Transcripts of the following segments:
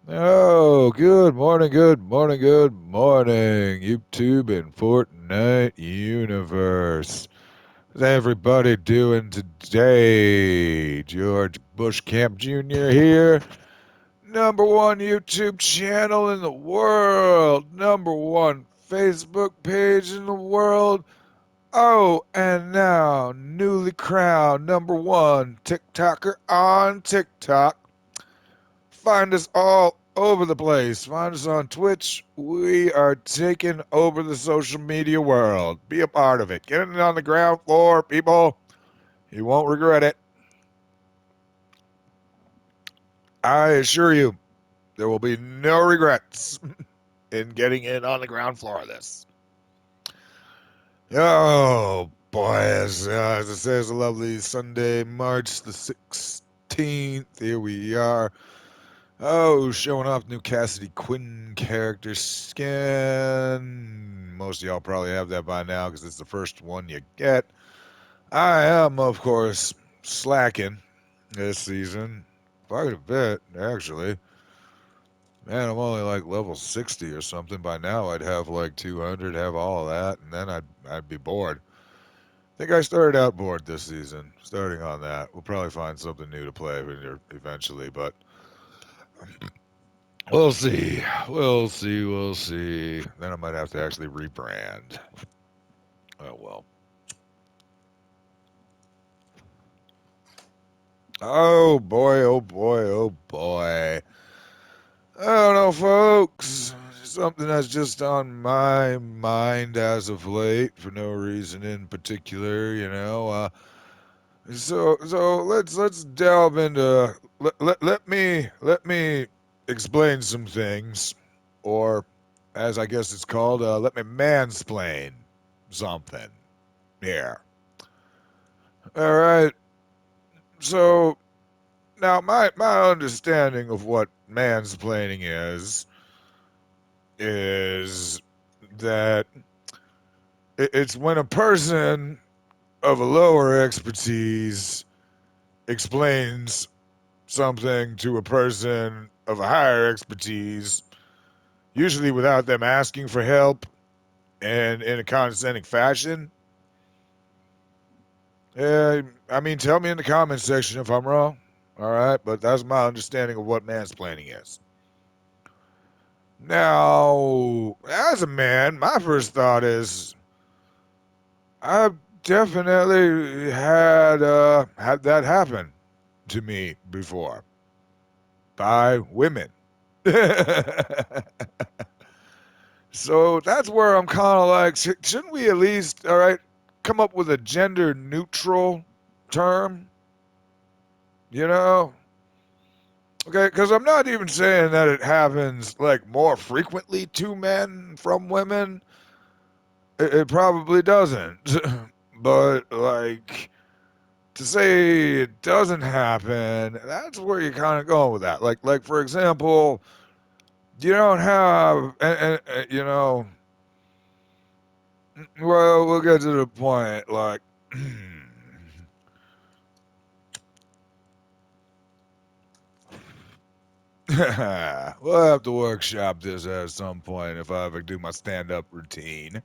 Oh, good morning, good morning, good morning, YouTube and Fortnite universe. How's everybody doing today? George Bushcamp Jr. here. Number one YouTube channel in the world. Number one Facebook page in the world. Oh, and now newly crowned number one TikToker on TikTok. Find us all over the place. Find us on Twitch. We are taking over the social media world. Be a part of it. Get in on the ground floor, people. You won't regret it. I assure you, there will be no regrets in getting in on the ground floor of this. Oh, boy. As it says, a lovely Sunday, March the 16th. Here we are. Oh, showing off new Cassidy Quinn character skin. Most of y'all probably have that by now because it's the first one you get. I am, of course, slacking this season. Quite a bit, actually. Man, I'm only like level 60 or something. By now, I'd have like 200, have all of that, and then I'd be bored. I think I started out bored this season. Starting on that, we'll probably find something new to play eventually, but we'll see. We'll see. We'll see. Then I might have to actually rebrand. Oh well. Oh boy. Oh boy. Oh boy. I don't know, folks. Something that's just on my mind as of late for no reason in particular. So let's delve into let me explain some things, or as I guess it's called, let me mansplain something here. All right. So now my understanding of what mansplaining is that it's when a person of a lower expertise explains something to a person of a higher expertise, usually without them asking for help and in a condescending fashion. I mean, tell me in the comments section if I'm wrong. All right, but that's my understanding of what mansplaining is. Now, as a man, my first thought is I've definitely had that happen to me before by women. So that's where I'm kind of like, shouldn't we at least, all right, come up with a gender neutral term? You know? Okay, because I'm not even saying that it happens like more frequently to men from women. It probably doesn't. But like to say it doesn't happen, that's where you're kind of going with that. Like for example, you don't have, well, we'll get to the point. Like, we'll have to workshop this at some point if I ever do my stand-up routine.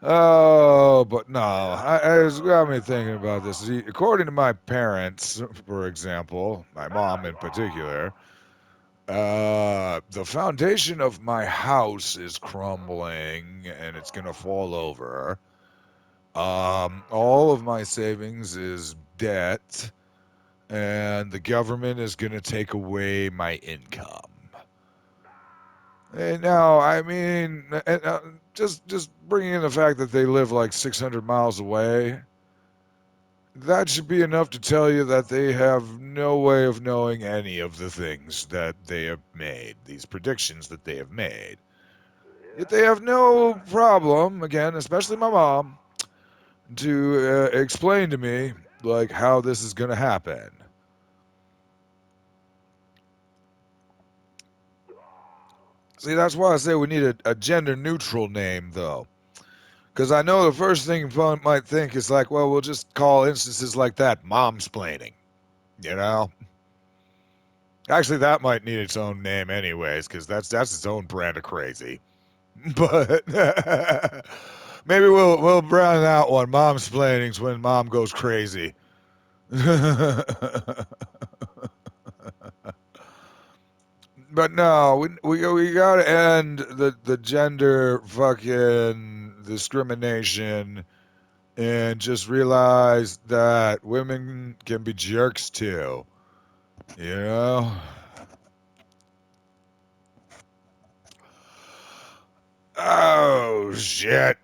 Oh, but no, it's got me thinking about this. See, according to my parents, for example, my mom in particular, the foundation of my house is crumbling and it's gonna fall over. All of my savings is debt, and the government is gonna take away my income. And now, I mean, just bringing in the fact that they live like 600 miles away, that should be enough to tell you that they have no way of knowing any of the things that they have made, these predictions that they have made. Yet they have no problem, again, especially my mom, to explain to me like how this is going to happen. See, that's why I say we need a gender neutral name, though. Because I know the first thing one might think is like, well, we'll just call instances like that momsplaining, you know? Actually, that might need its own name, anyways, because that's its own brand of crazy. But maybe we'll brand that one. Momsplaining's when mom goes crazy. But no, we gotta end the gender fucking discrimination and just realize that women can be jerks too. You know? Oh shit.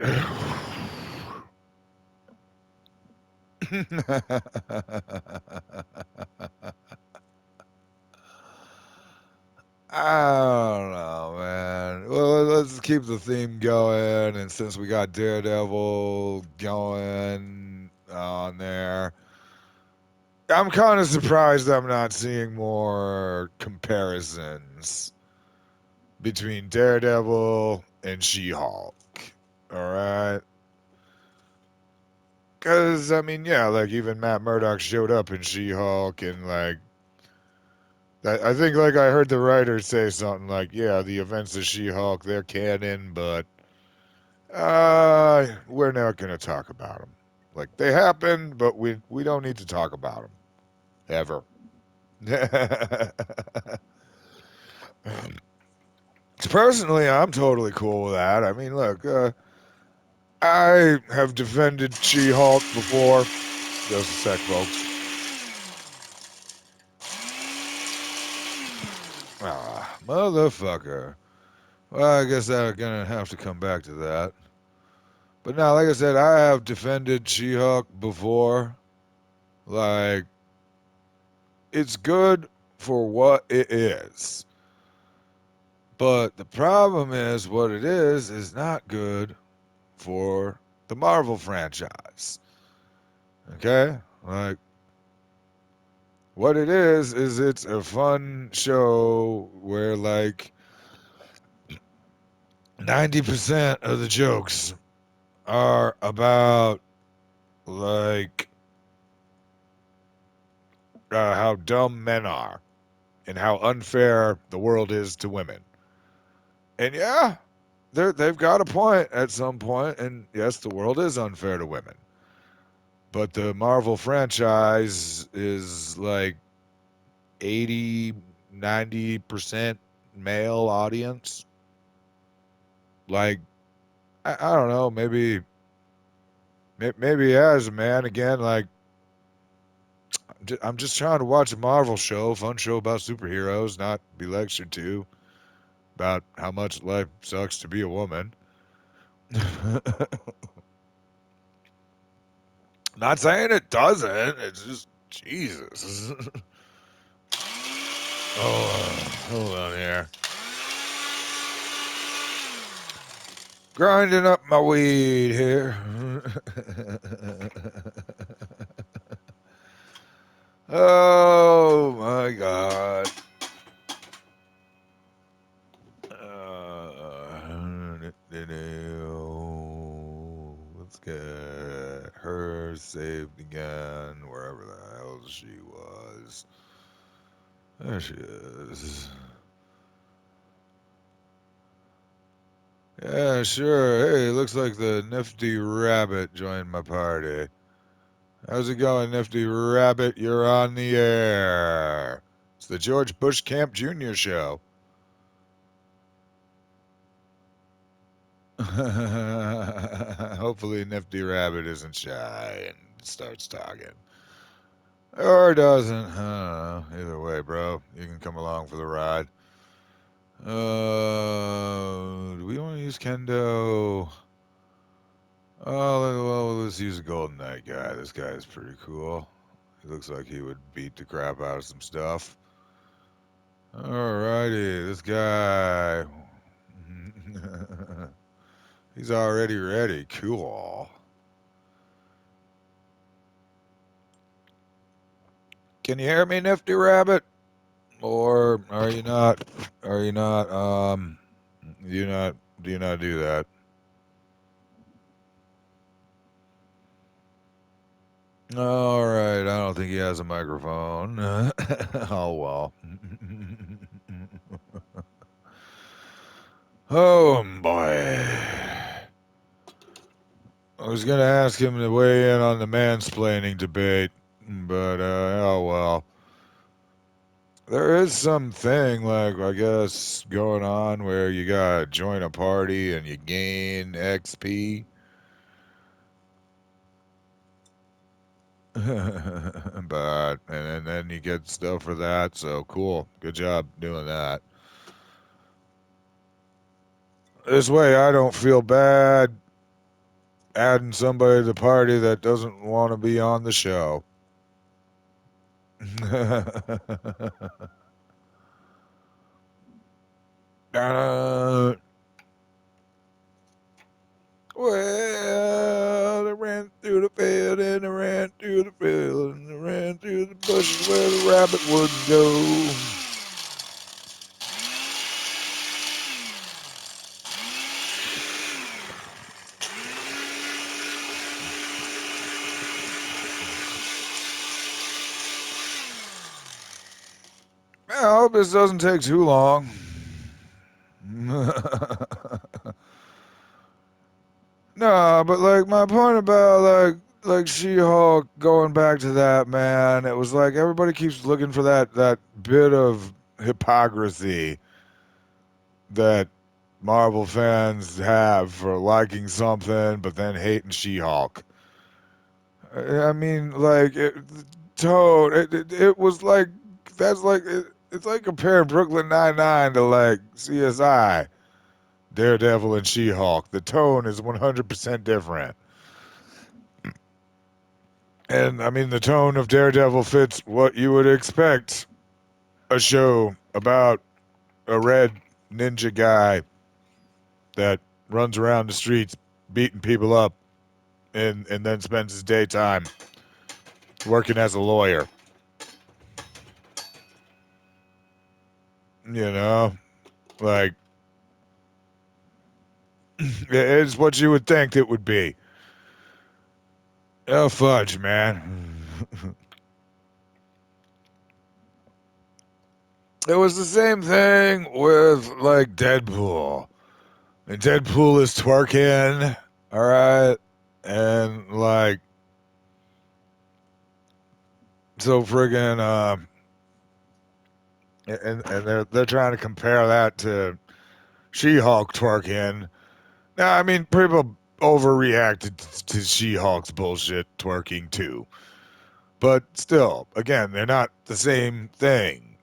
I don't know, man. Well, let's keep the theme going, and since we got Daredevil going on there, I'm kind of surprised I'm not seeing more comparisons between Daredevil and She-Hulk. All right, because I mean, yeah, like even Matt Murdock showed up in She-Hulk, and like I think like I heard the writer say something like, "Yeah, the events of She-Hulk they're canon, but we're not gonna talk about them. Like they happened, but we don't need to talk about them ever." Personally, I'm totally cool with that. I mean, look, I have defended She-Hulk before. Just a sec, folks. Ah, motherfucker. Well, I guess I'm gonna have to come back to that. But now, like I said, I have defended She-Hulk before. Like, it's good for what it is. But the problem is, what it is not good for the Marvel franchise. Okay? Like, what it is it's a fun show where, like, 90% of the jokes are about, like, how dumb men are and how unfair the world is to women. And yeah, they've got a point at some point, and yes, the world is unfair to women. But the Marvel franchise is like 80, 90% male audience. Like, I don't know, maybe as a man, again, like, I'm just trying to watch a Marvel show, fun show about superheroes, not be lectured to about how much life sucks to be a woman. Not saying it doesn't. It's just Jesus. Hold on here. Grinding up my weed here. Oh my God. Let's get her saved again, wherever the hell she was. There she is. Yeah, sure. Hey, looks like the nifty rabbit joined my party. How's it going, nifty rabbit? You're on the air. It's the George Bush Camp Jr. show. Hopefully, nifty rabbit isn't shy and starts talking. Or doesn't. I don't know. Either way, bro, you can come along for the ride. Do we want to use Kendo? Oh, well, let's use a Golden Knight guy. This guy is pretty cool. He looks like he would beat the crap out of some stuff. Alrighty, this guy. He's already ready. Cool. Can you hear me, Nifty Rabbit? Or are you not? Are you not? Do you not? Do you not do that? All right. I don't think he has a microphone. Oh well. Oh boy. I was gonna ask him to weigh in on the mansplaining debate, but oh well. There is something like I guess going on where you gotta join a party and you gain XP. But and then you get stuff for that, so cool. Good job doing that. This way I don't feel bad adding somebody to the party that doesn't want to be on the show. uh, well, I ran through the field and I ran through the field and I ran through the bushes where the rabbit wouldn't go. I hope this doesn't take too long. No, but like my point about like She-Hulk going back to that, man, it was like everybody keeps looking for that bit of hypocrisy that Marvel fans have for liking something but then hating She-Hulk. I mean, like Toad, it was like that's like it's like comparing Brooklyn Nine-Nine to like CSI, Daredevil, and She-Hulk. The tone is 100% different. And I mean, the tone of Daredevil fits what you would expect a show about a red ninja guy that runs around the streets beating people up and then spends his daytime working as a lawyer. You know, like it's what you would think it would be. Oh, fudge, man. It was the same thing with like Deadpool. And Deadpool is twerking, all right? And like so friggin' and they're trying to compare that to She-Hulk twerking. Now, I mean, people overreacted to She-Hulk's bullshit twerking too, but still, again, they're not the same thing.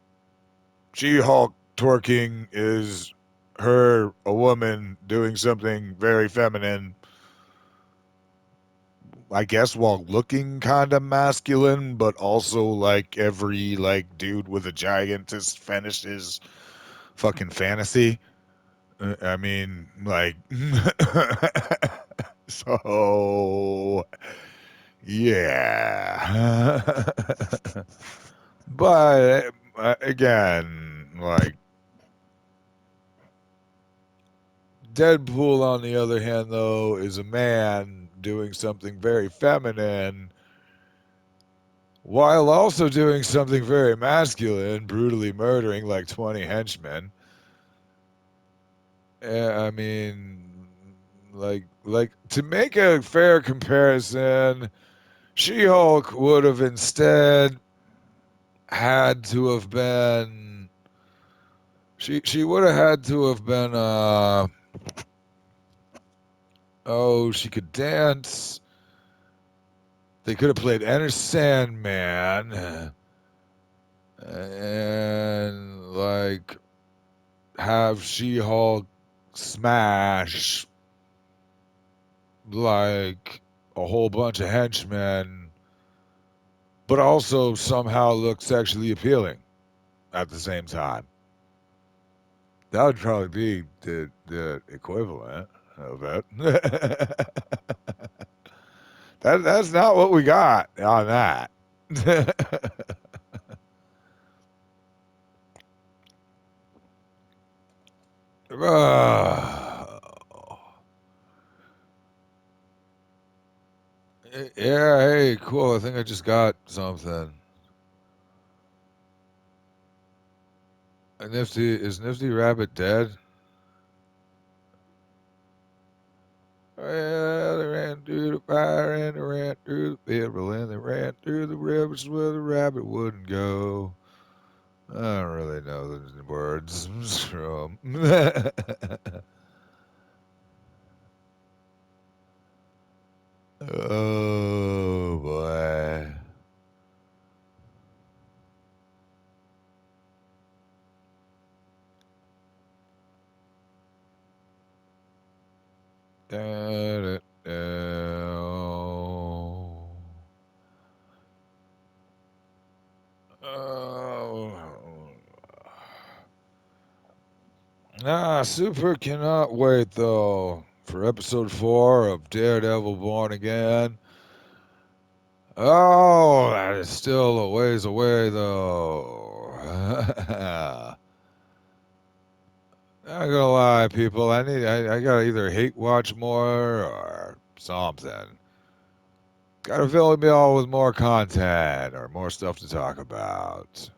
She-Hulk twerking is her, a woman, doing something very feminine, I guess, while looking kind of masculine, but also like every like dude with a giantess fetishes fucking fantasy. I mean, like, so yeah. But again, like Deadpool, on the other hand, though, is a man doing something very feminine while also doing something very masculine, brutally murdering like 20 henchmen. I mean, like to make a fair comparison, She-Hulk would have instead had to have been she would have had to have been oh, she could dance. They could have played Enter Sandman and like have She-Hulk smash like a whole bunch of henchmen, but also somehow look sexually appealing at the same time. That would probably be the equivalent of it. That's not what we got on that. Yeah, hey, cool. I think I just got something. A Nifty is Nifty Rabbit dead? through the fire and they ran through the field and they ran through the rivers where the rabbit wouldn't go. I don't really know the words from. Oh boy. Oh. Super cannot wait though for episode 4 of Daredevil Born Again. Oh, that is still a ways away though. Not gonna lie, people. I gotta either hate watch more or something. Gotta fill me all with more content or more stuff to talk about.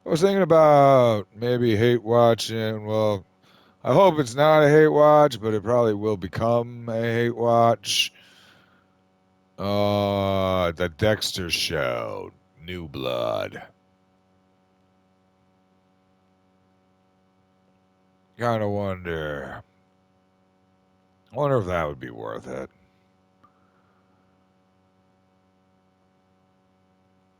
I was thinking about maybe hate watching. Well, I hope it's not a hate watch, but it probably will become a hate watch. The Dexter Show, New Blood. Kind of wonder. Wonder if that would be worth it.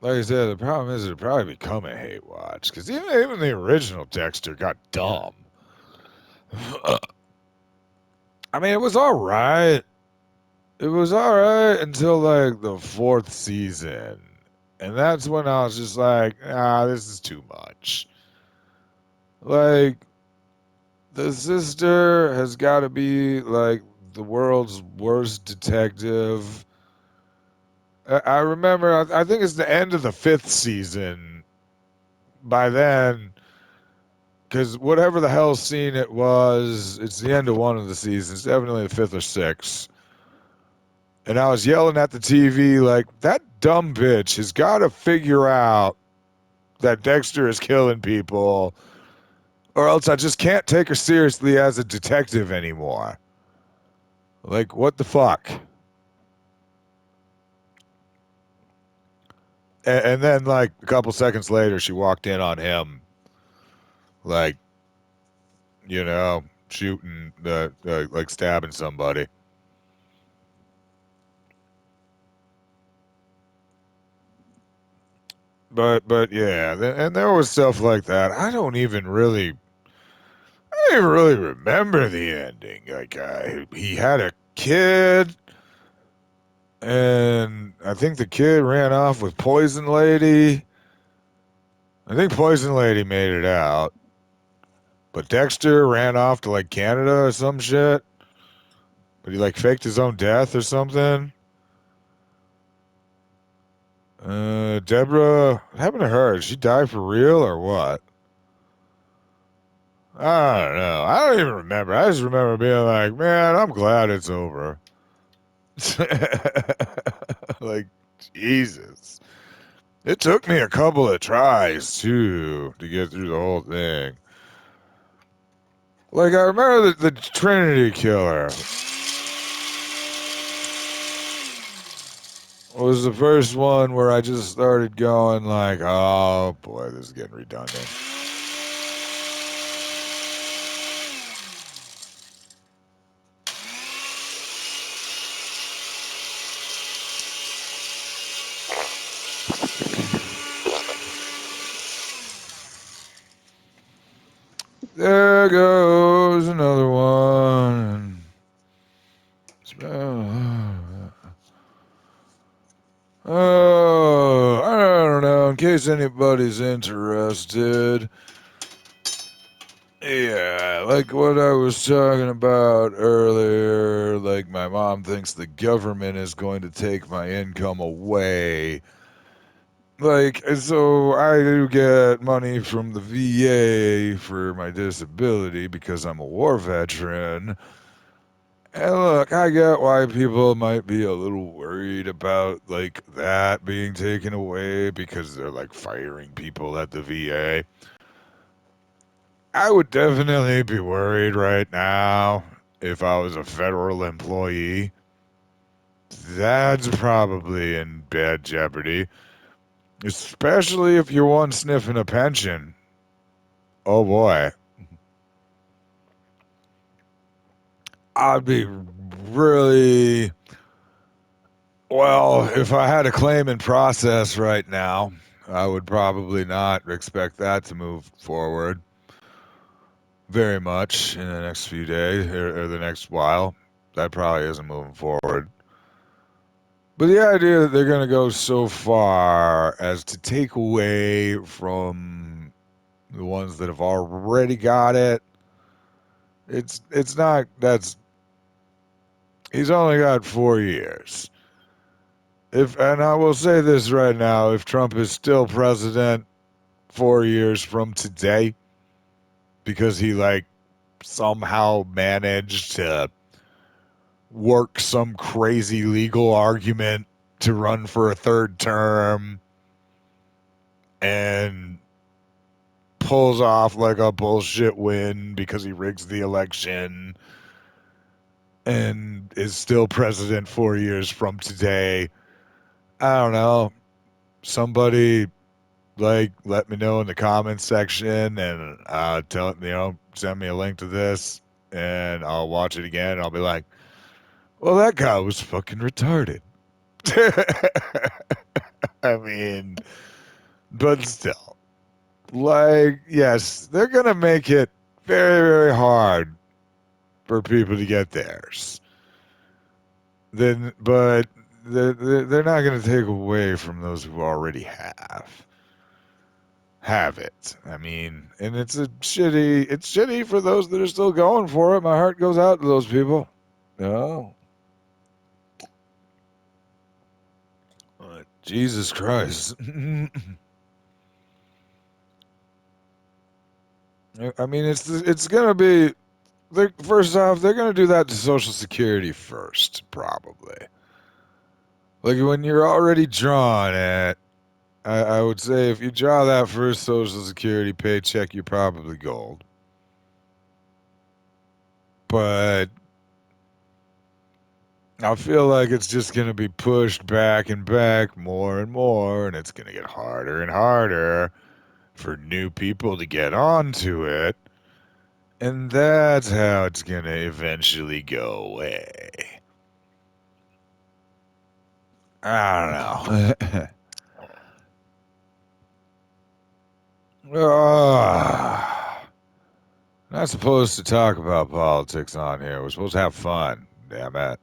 Like I said, the problem is it'd probably become a hate watch because even the original Dexter got dumb. I mean, it was all right. It was all right until like the 4th season, and that's when I was just like, this is too much. Like, the sister has got to be like the world's worst detective. I remember, I think it's the end of the 5th season. By then, because whatever the hell scene it was, it's the end of one of the seasons, definitely the 5th or 6th. And I was yelling at the TV like, that dumb bitch has got to figure out that Dexter is killing people, or else I just can't take her seriously as a detective anymore. Like, what the fuck? And then, like, a couple seconds later, she walked in on him, like, shooting, like, stabbing somebody. But yeah, and there was stuff like that. I don't even really remember the ending. Like, he had a kid, and I think the kid ran off with Poison Lady. I think Poison Lady made it out, but Dexter ran off to like Canada or some shit. But he like faked his own death or something. Deborah, what happened to her? Did she die for real or what? I don't know. I don't even remember. I just remember being like, man, I'm glad it's over. Like, Jesus. It took me a couple of tries too to get through the whole thing. Like, I remember the Trinity Killer was the first one where I just started going like, oh boy, this is getting redundant. There goes another one. Oh, I don't know. In case anybody's interested, yeah, like what I was talking about earlier, like my mom thinks the government is going to take my income away. Like, so I do get money from the VA for my disability because I'm a war veteran. And look, I get why people might be a little worried about like that being taken away because they're like firing people at the VA. I would definitely be worried right now. if I was a federal employee, that's probably in bad jeopardy. Especially if you're one sniffing a pension. Oh boy. I'd be really. Well, if I had a claim in process right now, I would probably not expect that to move forward very much in the next few days or the next while. That probably isn't moving forward. But the idea that they're going to go so far as to take away from the ones that have already got it, it's not. That's he's only got 4 years. If and I will say this right now, if Trump is still president 4 years from today, because he like somehow managed to work some crazy legal argument to run for a third term and pulls off like a bullshit win because he rigs the election and is still president 4 years from today. I don't know. Somebody like let me know in the comments section and tell send me a link to this and I'll watch it again and I'll be like, well, that guy was fucking retarded. I mean, but still, like, yes, they're gonna make it very, very hard for people to get theirs. But they're not gonna take away from those who already have it. I mean, and it's shitty for those that are still going for it. My heart goes out to those people. No. Jesus Christ. I mean, it's gonna be. First off, they're gonna do that to Social Security first, probably. Like when you're already drawn at, I would say if you draw that first Social Security paycheck, you're probably gold. But I feel like it's just gonna be pushed back and back more and more, and it's gonna get harder and harder for new people to get onto it. And that's how it's gonna eventually go away. I don't know. Not supposed to talk about politics on here. We're supposed to have fun. Damn it.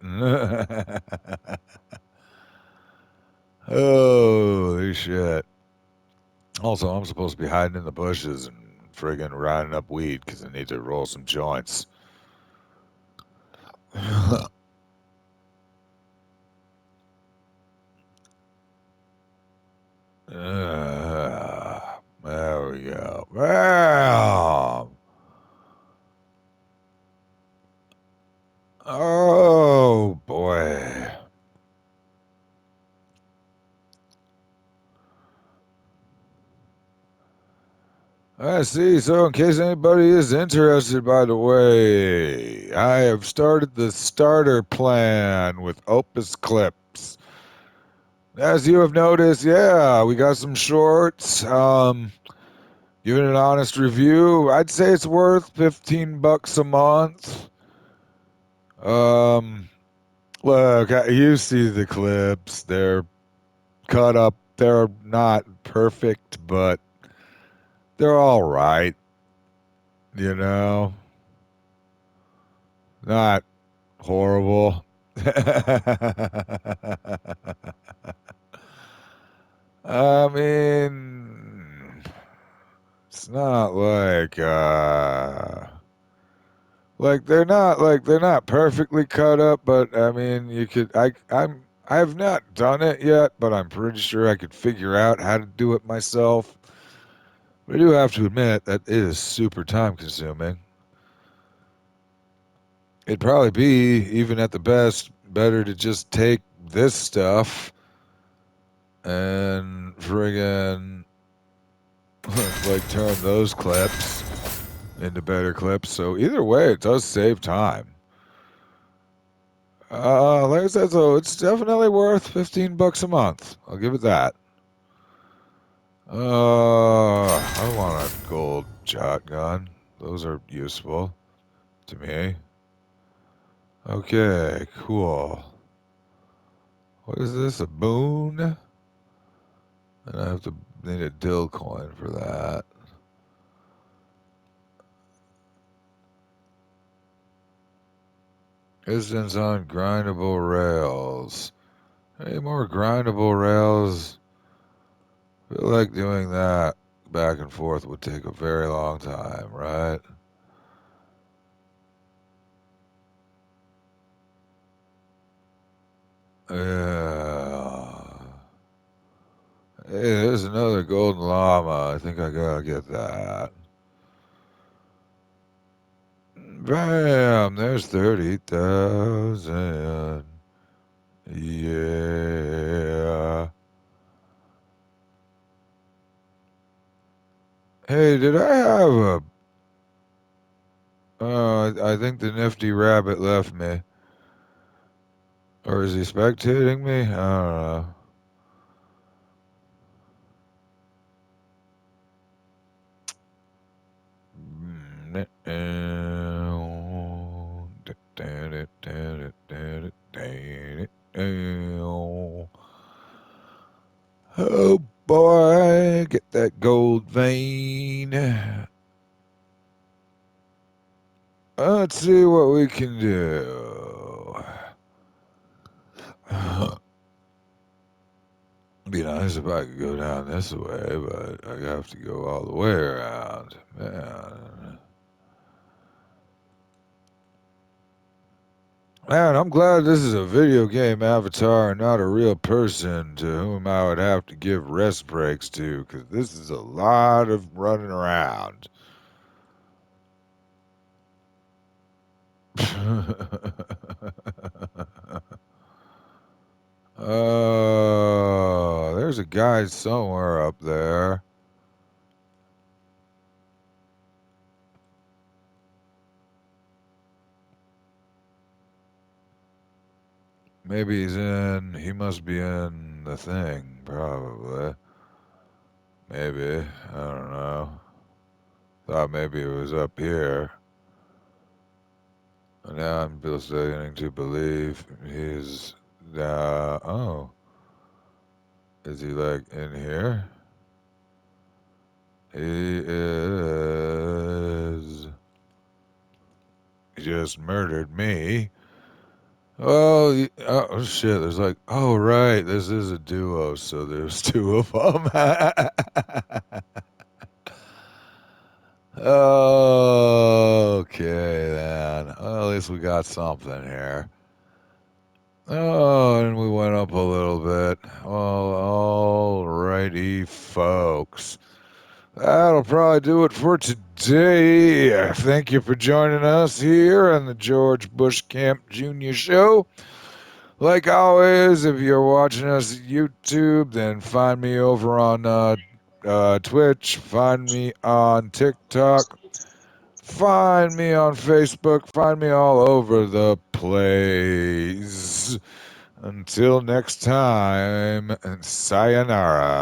Holy shit. Also, I'm supposed to be hiding in the bushes and friggin' riding up weed because I need to roll some joints. There we go. Bam! Oh boy. I see. So, in case anybody is interested, by the way, I have started the starter plan with Opus Clips. As you have noticed, yeah, we got some shorts. Giving an honest review, I'd say it's worth $15 a month. Um, Look, you see the clips. They're cut up. They're not perfect, but they're all right. You know, not horrible. I mean, it's not like they're not perfectly cut up, but I mean, you could I have not done it yet, but I'm pretty sure I could figure out how to do it myself. But I do have to admit that it is super time consuming. It'd probably be, even at the best, better to just take this stuff and friggin' like turn those clips into better clips. So either way, it does save time. Like I said, so it's definitely worth $15 a month. I'll give it that. I want a gold shotgun. Those are useful to me. Okay, cool. What is this? A boon? And I have to need a dill coin for that. Distance on grindable rails. Any more grindable rails? I feel like doing that back and forth would take a very long time, right? Yeah. Hey, there's another golden llama. I think I gotta get that. Bam! There's 30,000. Yeah. Hey, did I have a... I think the nifty rabbit left me. Or is he spectating me? I don't know. Oh boy, get that gold vein. Let's see what we can do. Be nice if I could go down this way, but I have to go all the way around. Man. Man, I'm glad this is a video game avatar and not a real person to whom I would have to give rest breaks to, because this is a lot of running around. Oh, there's a guy somewhere up there. Maybe he must be in the thing, probably. Maybe, I don't know. Thought maybe it was up here. And now I'm beginning to believe he's, oh, is he like in here? He is. He just murdered me. Oh, oh shit! There's like, oh right, this is a duo, so there's two of them. Okay then. Well, at least we got something here. Oh, and we went up a little bit. Well, alrighty, folks. That'll probably do it for today. Thank you for joining us here on the George Bush Camp Jr. Show. Like always, if you're watching us at YouTube, then find me over on Twitch, find me on TikTok, find me on Facebook, find me all over the place. Until next time, sayonara.